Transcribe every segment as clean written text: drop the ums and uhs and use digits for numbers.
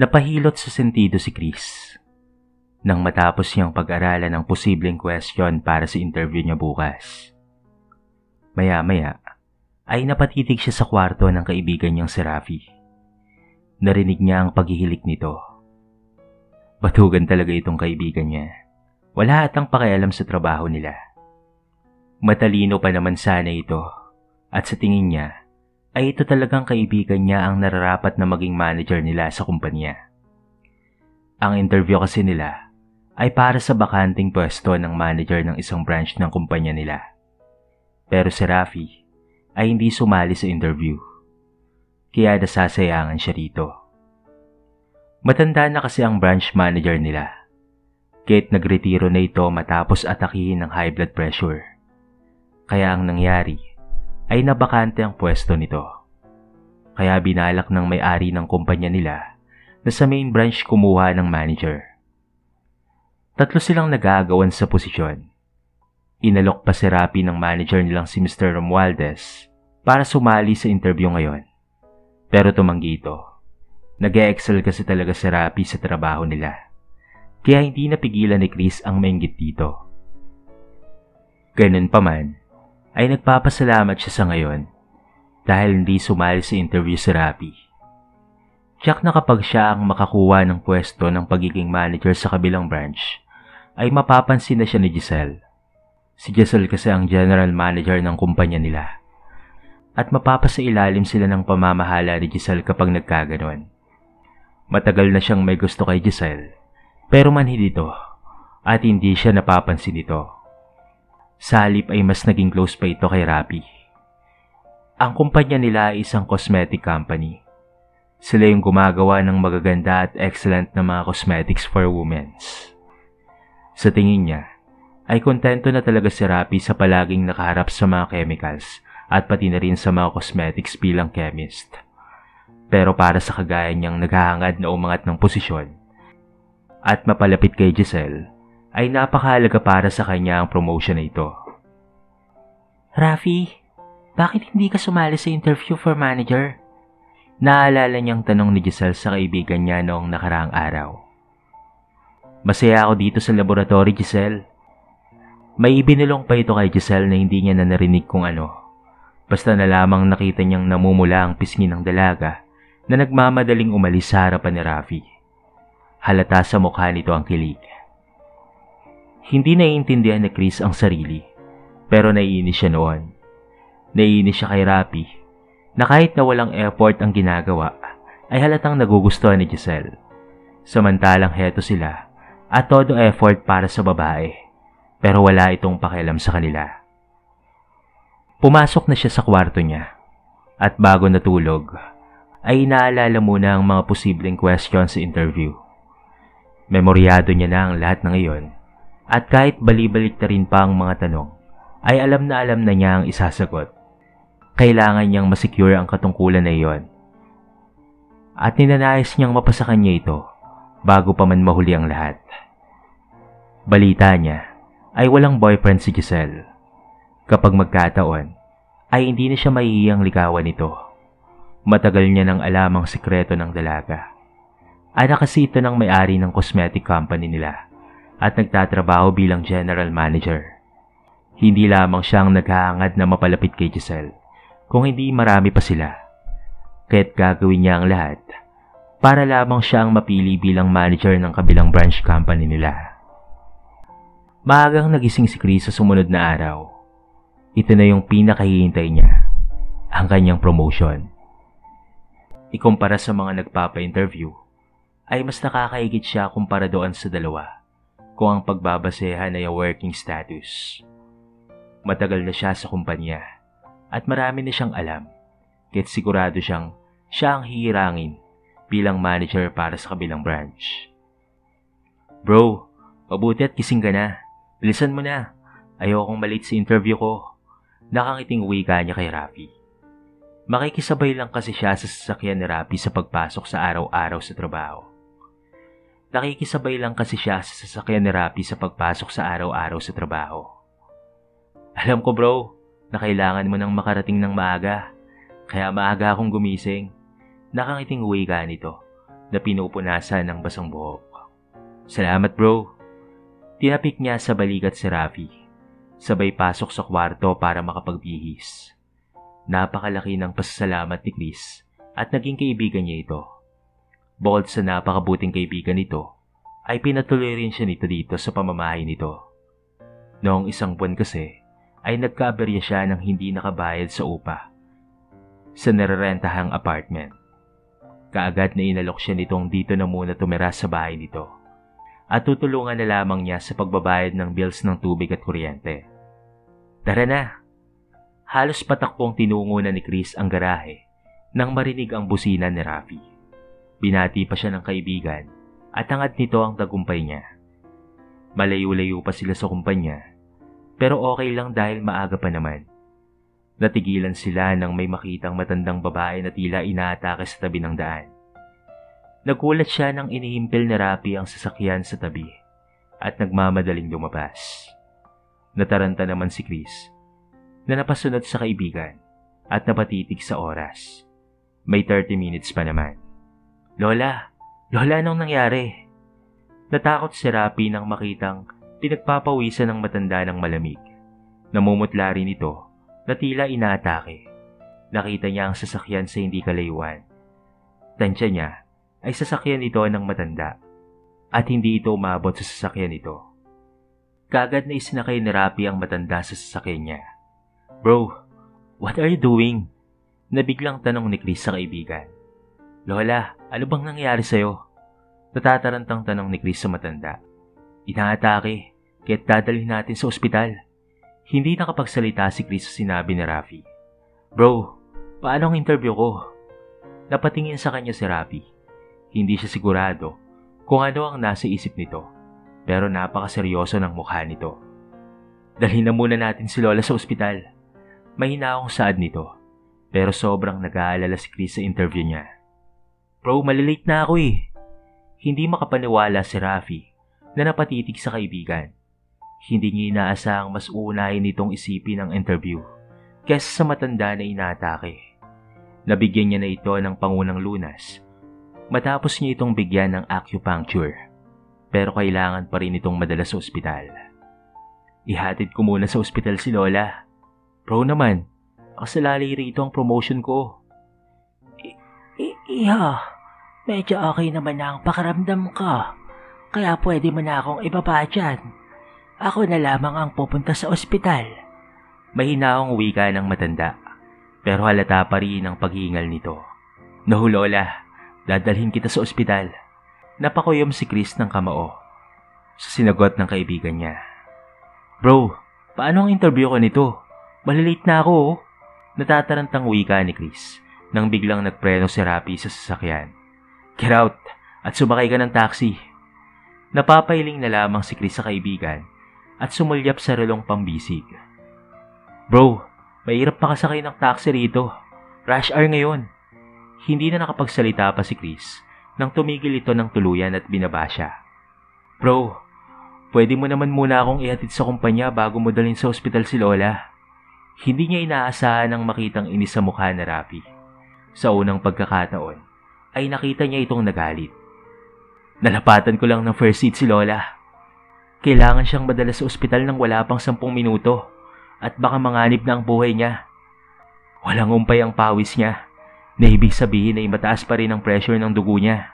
Napahilot sa sentido si Chris nang matapos niyang pag-aralan ng posibleng question para sa interview niya bukas. Maya-maya ay napatitig siya sa kwarto ng kaibigan niyang si Rafi. Narinig niya ang paghihilik nito. Batugan talaga itong kaibigan niya. Wala atang pakialam sa trabaho nila. Matalino pa naman sana ito at sa tingin niya ay ito talagang kaibigan niya ang nararapat na maging manager nila sa kumpanya. Ang interview kasi nila ay para sa bakanting pwesto ng manager ng isang branch ng kumpanya nila. Pero si Rafi ay hindi sumali sa interview, kaya nasasayangan siya rito. Matanda na kasi ang branch manager nila, kaya't nagretiro na ito matapos atakihin ng high blood pressure. Kaya ang nangyari ay nabakante ang pwesto nito. Kaya binalak ng may-ari ng kumpanya nila na sa main branch kumuha ng manager. 3 silang nag-aagawan sa posisyon. Inalok pa si Rapi ng manager nilang si Mr. Romualdez para sumali sa interview ngayon. Pero tumanggi ito. Nag-e-excel kasi talaga si Rapi sa trabaho nila. Kaya hindi napigilan ni Chris ang mainggit dito. Ganun pa man, ay nagpapasalamat siya sa ngayon dahil hindi sumali sa interview si Rapi. Tiyak na kapag siya ang makakuha ng pwesto ng pagiging manager sa kabilang branch, ay mapapansin na siya ni Giselle. Si Giselle kasi ang general manager ng kumpanya nila. At mapapasailalim sila ng pamamahala ni Giselle kapag nagkaganon. Matagal na siyang may gusto kay Giselle, pero manhid ito at hindi siya napapansin ito. Sa halip ay mas naging close pa ito kay Rapi. Ang kumpanya nila ay isang cosmetic company. Sila yung gumagawa ng magaganda at excellent na mga cosmetics for women. Sa tingin niya, ay kontento na talaga si Rapi sa palaging nakaharap sa mga chemicals at pati na rin sa mga cosmetics bilang chemist. Pero para sa kagaya niyang naghahangad na umangat ng posisyon at mapalapit kay Giselle, ay napakahalaga para sa kanya ang promotion na ito. Rafi, bakit hindi ka sumali sa interview for manager? Naalala niyang tanong ni Giselle sa kaibigan niya noong nakaraang araw. Masaya ako dito sa laboratory, Giselle. May ibinulong pa ito kay Giselle na hindi niya na narinig kung ano. Basta na lamang nakita niyang namumula ang pisngi ng dalaga na nagmamadaling umalis sa harapan ni Rafi. Halata sa mukha nito ang kilig. Hindi naiintindihan ni Chris ang sarili, pero naiinis siya noon. Naiinis siya kay Rafi na kahit na walang effort ang ginagawa, ay halatang nagugustuhan ni Giselle. Samantalang heto sila at todo effort para sa babae, pero wala itong pakialam sa kanila. Pumasok na siya sa kwarto niya at bago natulog, ay inaalala muna ang mga posibleng questions sa interview. Memoryado niya na ang lahat ng iyon at kahit balibalik na rin pa ang mga tanong, ay alam na niya ang isasagot. Kailangan niyang masecure ang katungkulan na iyon. At ninanais niyang mapasa kanya ito bago pa man mahuli ang lahat. Balita niya ay walang boyfriend si Giselle. Kapag magkataon, ay hindi na siya mahihiyang ligawan nito. Matagal niya nang alam ang sikreto ng dalaga. Anak kasi ito ng may-ari ng cosmetic company nila at nagtatrabaho bilang general manager. Hindi lamang siyang naghahangad na mapalapit kay Giselle, kung hindi marami pa sila. Kaya't gagawin niya ang lahat para lamang siyang mapili bilang manager ng kabilang branch company nila. Maagang nagising si Chris sa sumunod na araw. Ito na yung pinakahihintay niya, ang kanyang promotion. Ikumpara sa mga nagpapa-interview, ay mas nakakaigit siya kumpara doon sa dalawa kung ang pagbabasehan ay working status. Matagal na siya sa kumpanya at marami na siyang alam, kaya't sigurado siyang siya ang hihirangin bilang manager para sa kabilang branch. Bro, mabuti at gising ka na. Bilisan mo na. Ayokong malate sa interview ko. Nakangiting wika niya kay Rafi. Makikisabay lang kasi siya sa sasakyan ni Rafi sa pagpasok sa araw-araw sa trabaho. Nakikisabay lang kasi siya sa sasakyan ni Rafi sa pagpasok sa araw-araw sa trabaho. Alam ko bro, na kailangan mo nang makarating ng maaga. Kaya maaga akong gumising. Nakangiting wika nito na pinupunasan ng basang buhok. Salamat bro. Tinapik niya sa balikat si Rafi. Sabay pasok sa kwarto para makapagbihis. Napakalaki ng pasasalamat ni Chris at naging kaibigan niya ito. Bukod sa napakabuting kaibigan nito, ay pinatuloy rin siya nito dito sa pamamahay nito. Noong isang buwan kasi, ay nagkaaberya siya ng hindi nakabayad sa upa sa narerentahang apartment. Kaagad na inalok siya nitong dito na muna tumira sa bahay nito at tutulungan na lamang niya sa pagbabayad ng bills ng tubig at kuryente. Tara na! Halos patakbong tinungo na ni Chris ang garahe nang marinig ang busina ni Rafi. Binati pa siya ng kaibigan at hangad nito ang tagumpay niya. Malayo-layo pa sila sa kumpanya pero okay lang dahil maaga pa naman. Natigilan sila nang may makitang matandang babae na tila inaatake sa tabi ng daan. Nagulat siya nang inihimpil ni Rafi ang sasakyan sa tabi at nagmamadaling lumabas. Nataranta naman si Chris na napasunod sa kaibigan at napatitig sa oras. May 30 minutes pa naman. Lola, anong nangyari? Natakot si Rafi nang makitang pinagpapawisan ng matanda ng malamig. Namumutla rin ito na tila inaatake. Nakita niya ang sasakyan sa hindi kalayuan. Tansya niya ay sasakyan ito ng matanda at hindi ito umabot sa sasakyan ito. Kaagad na isinakay ni Rafi ang matanda sa sasakyan niya. Bro, what are you doing? Nabiglang tanong ni Chris sa kaibigan. Lola, ano bang nangyari sa'yo? Natatarantang tanong ni Chris sa matanda. Inaatake, kaya't dadalhin natin sa ospital. Hindi nakapagsalita si Chris sa sinabi ni Rafi. Bro, paano ang interview ko? Napatingin sa kanya si Rafi. Hindi siya sigurado kung ano ang nasa isip nito, pero napakaseryoso ng mukha nito. Dalhin na muna natin si Lola sa ospital. Mahina akong saad nito, pero sobrang nag-aalala si Chris sa interview niya. Bro, malilate na ako eh. Hindi makapaniwala si Rafi na napatitig sa kaibigan. Hindi niya inaasahang mas uunahin nitong isipin ang interview kaysa sa matanda na inaatake. Nabigyan niya na ito ng pangunang lunas matapos niya itong bigyan ng acupuncture, pero kailangan pa rin itong madala sa ospital. Ihatid ko muna sa ospital si Lola. Bro naman, nakasalalay rito ang promotion ko. Iha, medyo okay naman na ang pakiramdam ko, kaya pwede mo na akong ibaba dyan. Ako na lamang ang pupunta sa ospital. Mahina akong wika ng matanda, pero halata pa rin ang paghingal nito. No, Lola, dadalhin kita sa ospital. Napakuyom si Chris ng kamao sa sinagot ng kaibigan niya. Bro, paano ang interview ko nito? Malilate na ako oh. Natatarantang wika ni Chris nang biglang nagpreno si Rafi sa sasakyan. Get out at sumakay ka ng taxi. Napapailing na lamang si Chris sa kaibigan at sumulyap sa relong pambisig. Bro, mahirap makasakay ng taxi rito. Rush hour ngayon. Hindi na nakapagsalita pa si Chris nang tumigil ito ng tuluyan at binaba siya. Bro, pwede mo naman muna akong ihatid sa kumpanya bago mo dalhin sa ospital si Lola. Hindi niya inaasahan ang makitang inis sa mukha ni Rafi. Sa unang pagkakataon, ay nakita niya itong nagalit. Nalapatan ko lang ng first seat si Lola. Kailangan siyang madala sa ospital ng wala pang 10 minuto at baka manganib na ang buhay niya. Walang umpay ang pawis niya na ibig sabihin ay mataas pa rin ang pressure ng dugo niya.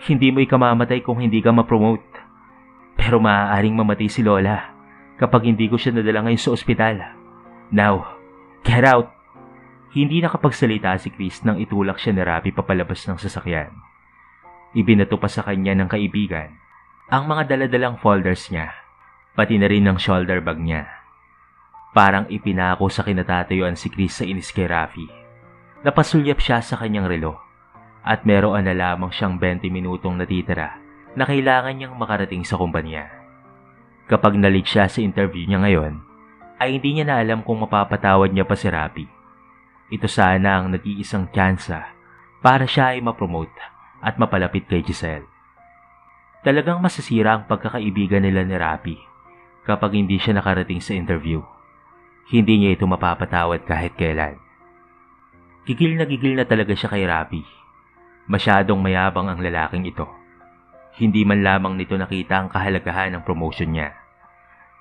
Hindi mo ikamamatay kung hindi ka ma-promote. Pero maaaring mamatay si Lola kapag hindi ko siya nadala ngayon sa ospital. Now, get out! Hindi nakapagsalita si Chris nang itulak siya ni Rafi papalabas ng sasakyan. Ibinato pa sa kanya ng kaibigan ang mga daladalang folders niya, pati na rin ang shoulder bag niya. Parang ipinako sa kinatatayuan si Chris sa inis kay Rafi. Napasulyap siya sa kanyang relo at meron na lamang siyang 20 minutong natitira na kailangan niyang makarating sa kumpanya. Kapag na-late siya sa interview niya ngayon, ay hindi niya na alam kung mapapatawad niya pa si Rafi. Ito sana ang nag-iisang tsansa para siya ay ma-promote at mapalapit kay Giselle. Talagang masasira ang pagkakaibigan nila ni Rafi kapag hindi siya nakarating sa interview. Hindi niya ito mapapatawad kahit kailan. Gigil na talaga siya kay Rafi. Masyadong mayabang ang lalaking ito. Hindi man lamang nito nakita ang kahalagahan ng promotion niya.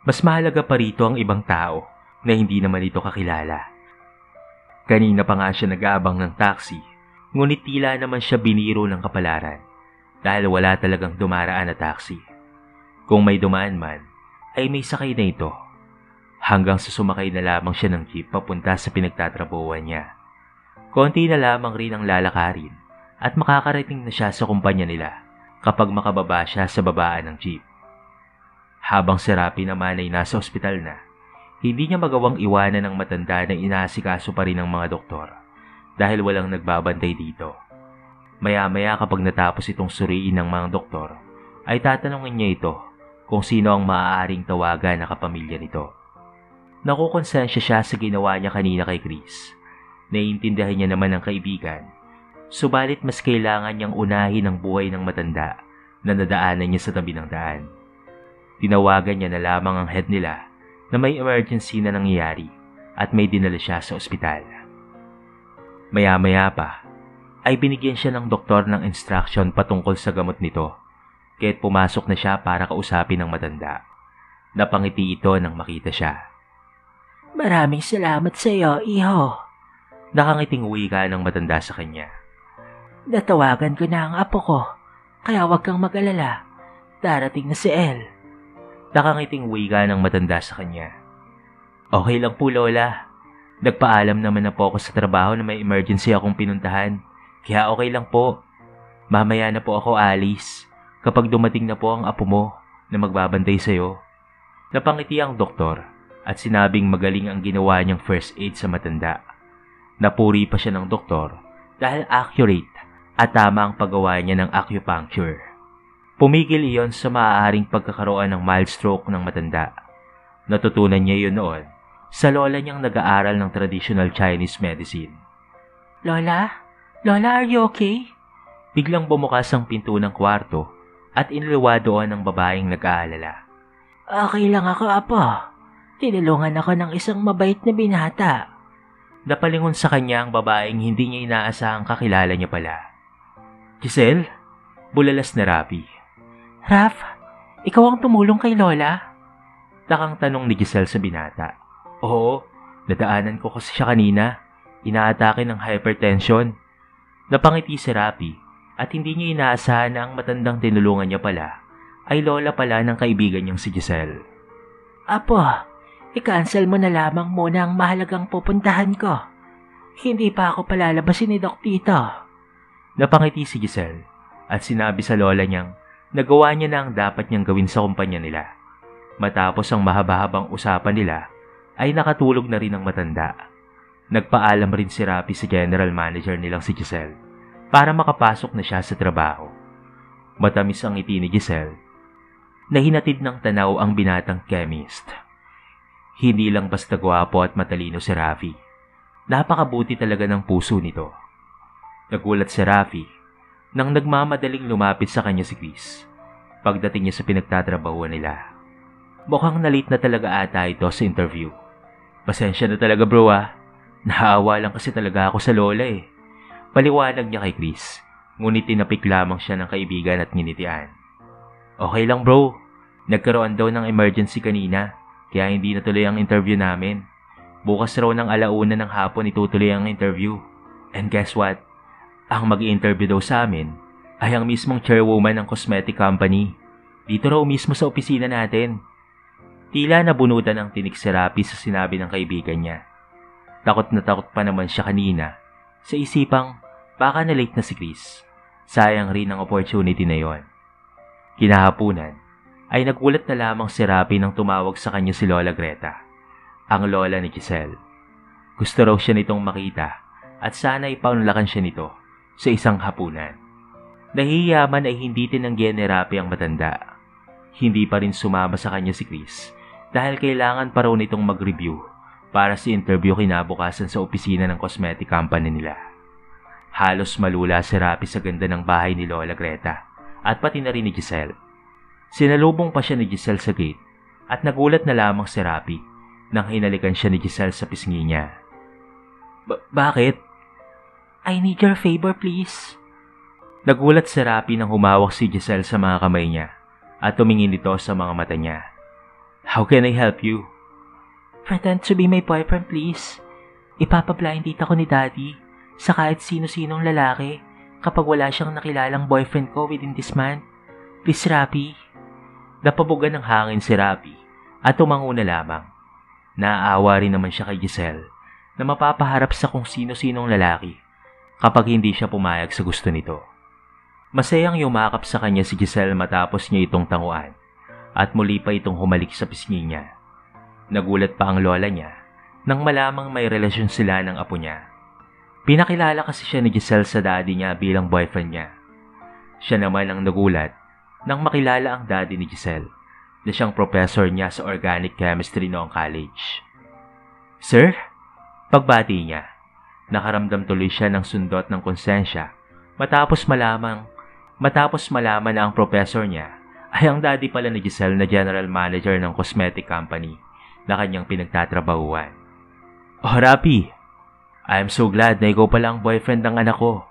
Mas mahalaga pa rito ang ibang tao na hindi naman ito kakilala. Kanina pa nga siya nag-aabang ng taxi, ngunit tila naman siya biniro ng kapalaran dahil wala talagang dumaraan na taxi. Kung may dumaan man, ay may sakay na ito. Hanggang sa sumakay na lamang siya ng jeep papunta sa pinagtatrabuhan niya. Konti na lamang rin ang lalakarin at makakarating na siya sa kumpanya nila kapag makababa siya sa babaan ng jeep. Habang si Rapi naman ay nasa ospital na, hindi niya magawang iwanan ng matanda na inaasikaso pa rin ng mga doktor dahil walang nagbabantay dito. Maya-maya kapag natapos itong suriin ng mga doktor, ay tatanungin niya ito kung sino ang maaaring tawagan na kapamilya nito. Nakukonsensya siya sa ginawa niya kanina kay Chris. Naiintindihan niya naman ang kaibigan, subalit mas kailangan niyang unahin ang buhay ng matanda na nadaanan niya sa tabi ng daan. Tinawagan niya na lamang ang head nila na may emergency na nangyayari at may dinala siya sa ospital. Maya-maya pa, ay binigyan siya ng doktor ng instruction patungkol sa gamot nito, kaya't pumasok na siya para kausapin ng matanda. Napangiti ito nang makita siya. Maraming salamat sa iyo, iho. Nakangiting wika ng matanda sa kanya. Natawagan ko na ang apo ko, kaya huwag kang mag-alala. Darating na si El. Nakangiting wika ng matanda sa kanya. Okay lang po, Lola. Nagpaalam naman na po ako sa trabaho na may emergency akong pinuntahan, kaya okay lang po. Mamaya na po ako alis kapag dumating na po ang apo mo na magbabantay sa'yo. Napangiti ang doktor at sinabing magaling ang ginawa niyang first aid sa matanda. Napuri pa siya ng doktor dahil accurate at tama ang paggawa niya ng acupuncture. Pumigil iyon sa maaaring pagkakaroon ng mild stroke ng matanda. Natutunan niya iyon noon sa lola niyang nag-aaral ng traditional Chinese medicine. Lola? Lola, are you okay? Biglang bumukas ang pinto ng kwarto at iniliwa doon ang babaeng nag-aalala. Okay lang ako, apo. Tinulungan ako ng isang mabait na binata. Napalingon sa kanya ang babaeng hindi niya inaasahang kakilala niya pala. Giselle? Bulalas na Rapi. Raf, ikaw ang tumulong kay Lola? Takang tanong ni Giselle sa binata. Oo, nadaanan ko kasi siya kanina. Inaatake ng hypertension. Napangiti si Rapi at hindi niya inaasahan na ang matandang tinulungan niya pala ay lola pala ng kaibigan niyang si Giselle. Apo, i-cancel mo na lamang muna ang mahalagang pupuntahan ko. Hindi pa ako palalabasin ni Doc Tito. Napangiti si Giselle at sinabi sa lola niyang nagawa niya na ang dapat niyang gawin sa kumpanya nila. Matapos ang mahaba-habang usapan nila, ay nakatulog na rin ang matanda. Nagpaalam rin si Rapi sa general manager nilang si Giselle para makapasok na siya sa trabaho. Matamis ang ngiti ni Giselle na hinatid ng tanaw ang binatang chemist. Hindi lang basta gwapo at matalino si Rafi. Napakabuti talaga ng puso nito. Nagulat si Rafi nang nagmamadaling lumapit sa kanya si Chris pagdating niya sa pinagtatrabahuan nila. Mukhang na-late na talaga ata ito sa interview. Pasensya na talaga bro Nahaawa lang kasi talaga ako sa lola eh. Paliwanag niya kay Chris, ngunit tinapik lamang siya ng kaibigan at nginitian. Okay lang bro, nagkaroon daw ng emergency kanina, kaya hindi natuloy ang interview namin. Bukas raw ng 1:00 ng hapon itutuloy ang interview. And guess what? Ang mag-i-interview daw sa amin ay ang mismong chairwoman ng cosmetic company. Dito raw mismo sa opisina natin. Tila nabunutan ang tinik si Rapi sa sinabi ng kaibigan niya. Takot na takot pa naman siya kanina sa isipang baka na-late na si Chris. Sayang rin ang opportunity na yon. Kinahapunan ay nagulat na lamang si Rapi nang tumawag sa kanya si Lola Greta, ang lola ni Giselle. Gusto raw siya nitong makita at sana ipaunlakan siya nito sa isang hapunan. Nahihiyaman ay hindi tinanggihan ni Rapi ang matanda. Hindi pa rin sumama sa kanya si Chris dahil kailangan pa raw nitong mag-review para sa interview kinabukasan sa opisina ng cosmetic company nila. Halos malula si Rapi sa ganda ng bahay ni Lola Greta at pati na rin ni Giselle. Sinalubong pa siya ni Giselle sa gate at nagulat na lamang si Rapi nang hinalikan siya ni Giselle sa pisngi niya. Bakit? I need your favor please. Nagulat si Rapi nang humawak si Giselle sa mga kamay niya at tumingin ito sa mga mata niya. How can I help you? Pretend to be my boyfriend, please. Ipapablind date ako ni Daddy sa kahit sino-sinong lalaki kapag wala siyang nakilalang boyfriend ko within this month. Please, Rapi. Napabugan ng hangin si Rapi at tumango na lamang. Naaawa rin naman siya kay Giselle na mapapaharap sa kung sino-sinong lalaki kapag hindi siya pumayag sa gusto nito. Masayang yumakap sa kanya si Giselle matapos niya itong tanguan at muli pa itong humalik sa pisngi niya. Nagulat pa ang lola niya nang malamang may relasyon sila ng apo niya. Pinakilala kasi siya ni Giselle sa daddy niya bilang boyfriend niya. Siya naman ang nagulat nang makilala ang daddy ni Giselle na siyang professor niya sa organic chemistry noong college. Sir? Pagbati niya, nakaramdam tuloy siya ng sundot ng konsensya matapos malaman na ang professor niya ay ang daddy pala ni Giselle na general manager ng cosmetic company na kanyang pinagtatrabahuan. Oh, Rapi, I am so glad na ikaw pala ang boyfriend ng anak ko,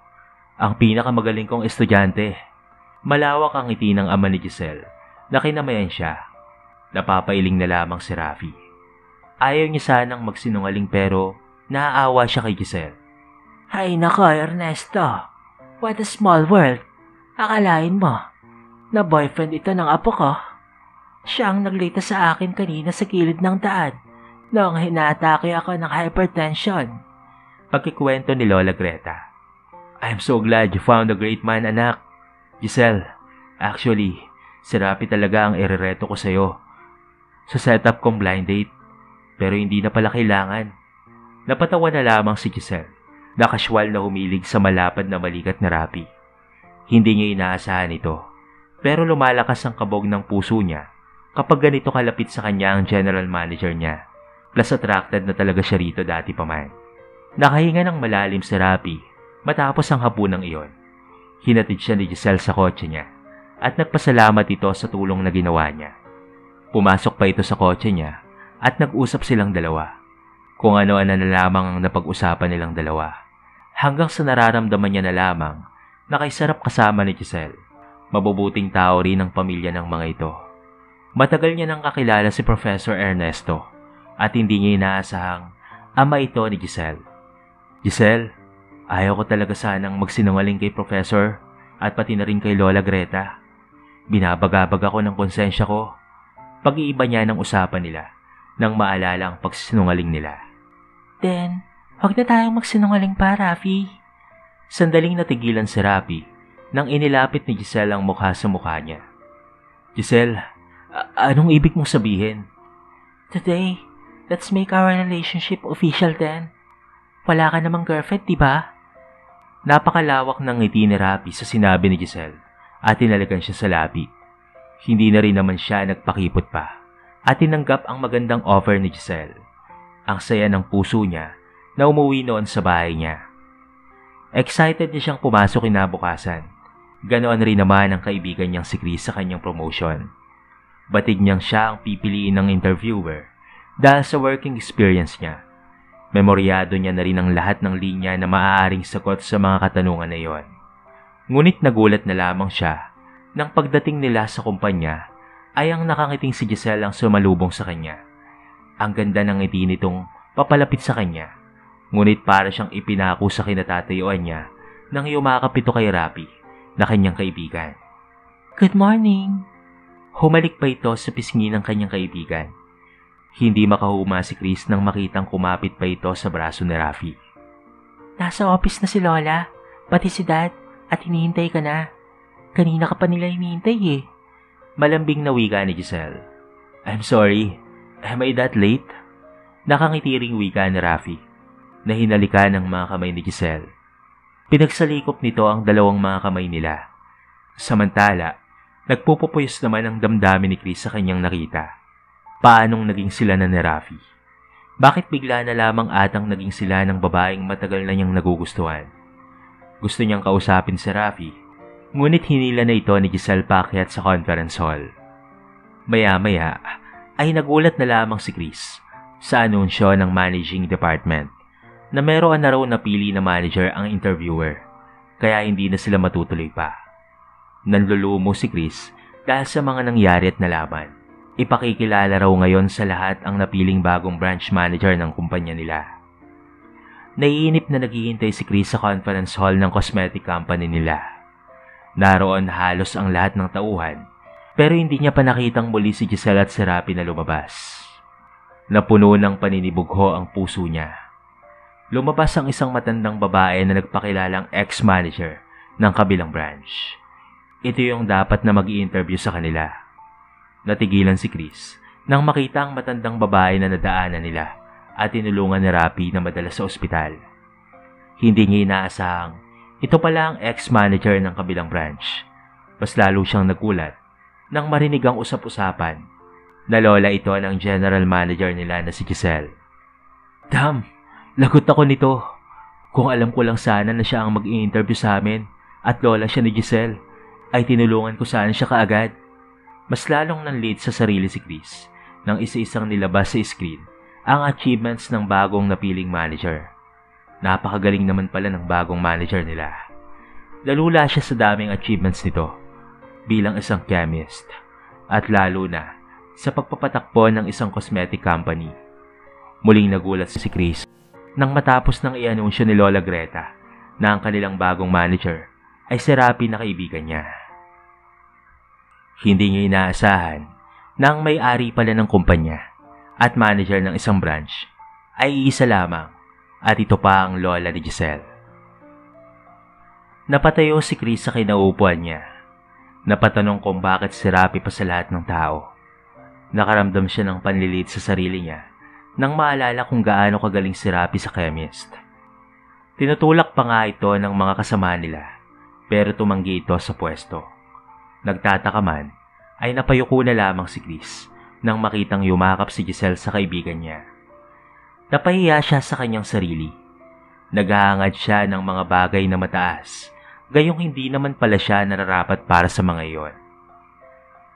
ang pinakamagaling kong estudyante. Malawak ang ngiti ng ama ni Giselle na kinamayan siya. Napapailing na lamang si Rafi. Ayaw niya sanang magsinungaling pero naaawa siya kay Giselle. Ay nako, Ernesto. What a small world. Akalain mo na boyfriend ito ng apo ko? Siya ang naglita sa akin kanina sa gilid ng daan noong hinaatake ako ng hypertension. Pagkikwento ni Lola Greta. I'm so glad you found a great man, anak. Giselle, actually, si Rapi talaga ang irereto ko sa'yo. Sa setup kong blind date, pero hindi na pala kailangan. Napatawa na lamang si Giselle, na kasywal na humilig sa malapad na balikat na Rapi. Hindi niya inaasahan ito, pero lumalakas ang kabog ng puso niya kapag ganito kalapit sa kanya ang general manager niya. Plus attracted na talaga siya rito dati pa man. Nakahinga ng malalim si Rapi matapos ang hapunang iyon. Hinatid siya ni Giselle sa kotse niya at nagpasalamat ito sa tulong na ginawa niya. Pumasok pa ito sa kotse niya at nag-usap silang dalawa. Kung ano-ano na lamang ang napag-usapan nilang dalawa. Hanggang sa nararamdaman niya na lamang na kay sarap kasama ni Giselle. Mabubuting tao rin ang pamilya ng mga ito. Matagal niya nang kakilala si Professor Ernesto at hindi niya inaasahang ama ito ni Giselle. Giselle, ayaw ko talaga sanang magsinungaling kay Professor at pati na rin kay Lola Greta. Binabagabag ako ng konsensya ko. Pag-iiba niya ng usapan nila nang maalala ang pagsinungaling nila. Then, huwag na tayong magsinungaling pa, Rafi. Sandaling natigilan si Rapi nang inilapit ni Giselle ang mukha sa mukha niya. Giselle, anong ibig mong sabihin? Today, let's make our relationship official then. Wala ka namang girlfriend, diba? Napakalawak ng ngiti ni Rapi sa sinabi ni Giselle at tinalikan siya sa labi. Hindi na rin naman siya nagpakipot pa at tinanggap ang magandang offer ni Giselle. Ang saya ng puso niya na umuwi noon sa bahay niya. Excited niya siyang pumasok kinabukasan. Ganoon rin naman ang kaibigan niyang si Chris sa kanyang promotion. Batig niyang siya ang pipiliin ng interviewer dahil sa working experience niya. Memoryado niya na rin ang lahat ng linya na maaaring sagot sa mga katanungan na iyon. Ngunit nagulat na lamang siya nang pagdating nila sa kumpanya ay ang nakangiting si Giselle ang sumalubong sa kanya. Ang ganda ng ngiti nitong papalapit sa kanya. Ngunit para siyang ipinako sa kinatatayuan niya nang yumakap ito kay Rapi na kanyang kaibigan. Good morning. Humalik pa ito sa pisngi ng kanyang kaibigan. Hindi makahuma si Chris nang makitang kumapit pa ito sa braso ni Rafi. Nasa office na si Lola, pati si Dad, at hinihintay ka na. Kanina ka pa nila hinihintay eh. Malambing na wika ni Giselle. I'm sorry, am I that late? Nakangitiring wika ni Rafi na hinalikan ng mga kamay ni Giselle. Pinagsalikop nito ang dalawang mga kamay nila. Samantala, nagpupupuyos naman ang damdamin ni Chris sa kanyang nakita. Paanong naging sila na ni Rafi? Bakit bigla na lamang atang naging sila ng babaeng matagal na niyang nagugustuhan? Gusto niyang kausapin si Rafi, ngunit hinila na ito ni Giselle paakyat sa conference hall. Maya-maya ay nagulat na lamang si Chris sa anunsyo ng managing department na meron na raw napili na manager ang interviewer kaya hindi na sila matutuloy pa. Nanlulumo si Chris dahil sa mga nangyari at nalaman. Ipakikilala raw ngayon sa lahat ang napiling bagong branch manager ng kumpanya nila. Naiinip na naghihintay si Chris sa conference hall ng cosmetic company nila. Naroon halos ang lahat ng tauhan, pero hindi niya pa nakitang muli si Giselle at Serapi na lumabas. Napuno ng paninibugho ang puso niya. Lumabas ang isang matandang babae na nagpakilalang ex-manager ng kabilang branch. Ito yung dapat na mag-i-interview sa kanila. Natigilan si Chris nang makita ang matandang babae na nadaanan nila at tinulungan ni Rapi na madala sa ospital. Hindi niya inaasahang ito pala ang ex-manager ng kabilang branch. Mas lalo siyang nagulat nang marinig ang usap-usapan na lola ito ng general manager nila na si Giselle. Damn, lagot ako nito. Kung alam ko lang sana na siya ang mag-i-interview sa amin at lola siya ni Giselle, ay tinulungan ko sana siya kaagad. Mas lalong nanlead sa sarili si Chris nang isa-isang nilabas sa screen ang achievements ng bagong napiling manager. Napakagaling naman pala ng bagong manager nila. Lalula siya sa daming achievements nito bilang isang chemist at lalo na sa pagpapatakbo ng isang cosmetic company. Muling nagulat si Chris nang matapos nang i-anunsyo ni Lola Greta na ang kanilang bagong manager ay si Rapi na kaibigan niya. Hindi niya inaasahan na ang may-ari pala ng kumpanya at manager ng isang branch ay isa lamang at ito pa ang lola ni Giselle. Napatayo si Chris sa kinaupuan niya. Napatanong kung bakit si Rapi pa sa lahat ng tao. Nakaramdam siya ng panlilit sa sarili niya nang maalala kung gaano kagaling si Rapi sa chemist. Tinutulak pa nga ito ng mga kasama nila pero tumanggi ito sa pwesto. Nagtataka man ay napayuko na lamang si Chris nang makitang yumakap si Giselle sa kaibigan niya. Napahiya siya sa kanyang sarili. Naghahangad siya ng mga bagay na mataas, gayong hindi naman pala siya nararapat para sa mga iyon.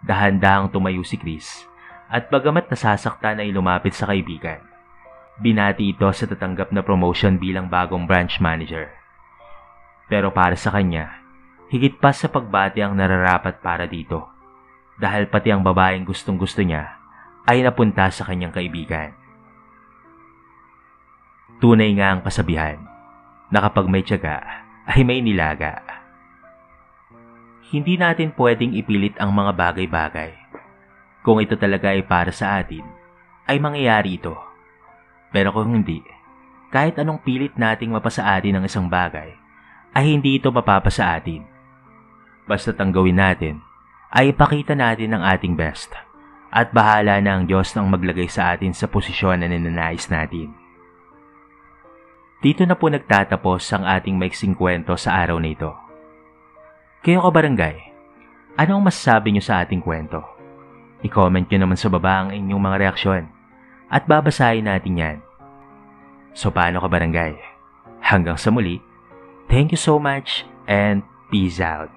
Dahan-dahang tumayo si Chris at bagamat nasasaktan ay lumapit sa kaibigan. Binati ito sa tatanggap na promotion bilang bagong branch manager. Pero para sa kanya, higit pa sa pagbati ang nararapat para dito, dahil pati ang babaeng gustong-gusto niya ay napunta sa kanyang kaibigan. Tunay nga ang kasabihan na kapag may tiyaga ay may nilaga. Hindi natin pwedeng ipilit ang mga bagay-bagay. Kung ito talaga ay para sa atin, ay mangyayari ito. Pero kung hindi, kahit anong pilit nating mapasa atin ang isang bagay, ay hindi ito mapapasa atin. Basta't ang gawin natin ay ipakita natin ang ating best at bahala na ang Diyos nang maglagay sa atin sa posisyon na ninanais natin. Dito na po nagtatapos ang ating maiksing kwento sa araw na ito. Kayo kabarangay, ano ang masasabi nyo sa ating kwento? I-comment nyo naman sa baba ang inyong mga reaksyon at babasahin natin yan. So paano kabarangay? Hanggang sa muli, thank you so much and peace out.